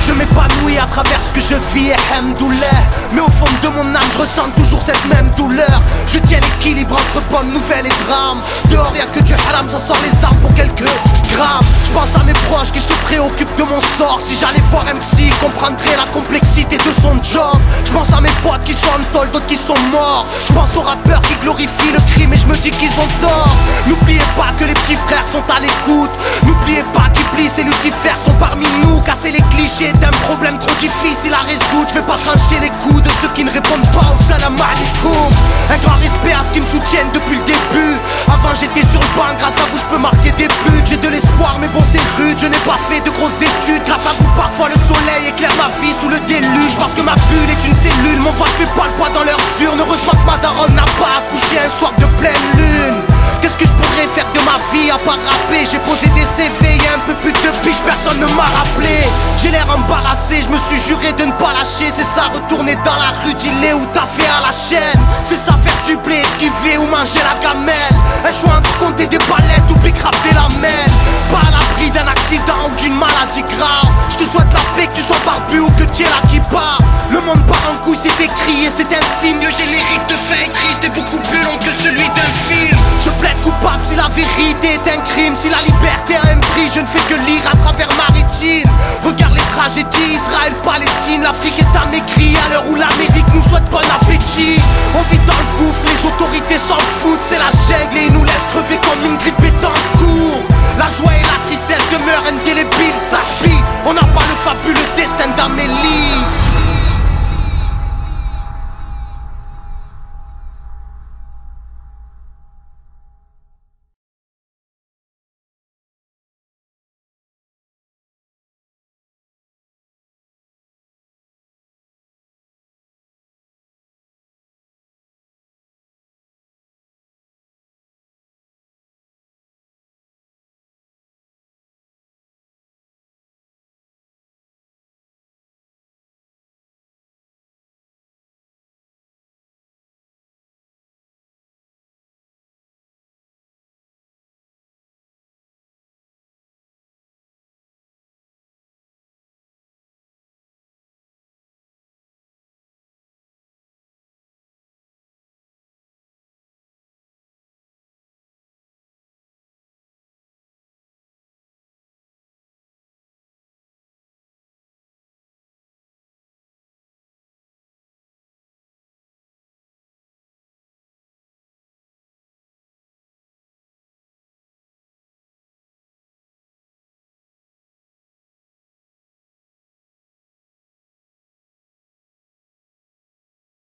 Je m'épanouis à travers ce que je vis et hamdoulah. Mais au fond de mon âme je ressens toujours cette même douleur. Je tiens l'équilibre entre bonne nouvelle et drame. Dehors y'a que du haram, ça sort les armes pour quelques grammes. Je pense à mes proches qui se préoccupent de mon sort. Si j'allais voir un psy, comprendrais la complexité de son job. Je pense à mes potes qui sont en tôle, d'autres qui sont morts. Je pense aux rappeurs qui glorifient le crime et je me dis qu'ils ont tort. N'oubliez pas que les petits frères sont à l'écoute. N'oubliez pas qu'Iblis et Lucifer sont parmi nous. Casser les clichés d'un problème trop difficile à résoudre. Je vais pas trancher les coups de ceux qui ne répondent pas au salam alaikum. Un grand respect à ceux qui me soutiennent depuis le début. Avant j'étais sur le banc, grâce à vous je peux marquer des buts. J'ai de l'espoir mais bon c'est rude, je n'ai pas fait de grosses études. Grâce à vous parfois le soleil éclaire ma vie sous le déluge. Parce que ma bulle est une cellule, mon voile fait pas le poids dans leur urne. Heureusement que ma daronne n'a pas accouché un soir de pleine lune. Qu'est-ce que je pourrais faire de ma vie à part rapper? J'ai posé des CV, y'a un peu plus de biche, personne ne m'a rappelé. J'ai l'air embarrassé, je me suis juré de ne pas lâcher. C'est ça, retourner dans la rue, dealer ou taffer à la chaîne. C'est ça, faire du blé, esquiver ou manger la gamelle. Un choix entre compter des palettes ou bicrafter la mêle. Pas à l'abri d'un accident ou d'une maladie grave. Je te souhaite la paix, que tu sois barbu ou que tu es là qui part. Le monde part en couille, c'est écrit et c'est un signe générique de fin triste et beaucoup plus long que celui d'un film. Je plaide coupable si la vérité est un crime. Si la liberté a un prix, je ne fais que lire à travers ma rétine. Regarde les tragédies, Israël, Palestine. L'Afrique est à mes cris à l'heure où l'Amérique nous souhaite bon appétit. On vit dans le gouffre, les autorités s'en foutent. C'est la jungle et ils nous laissent crever comme une grippe est en cours. La joie et la tristesse demeurent indélébiles, ça pique.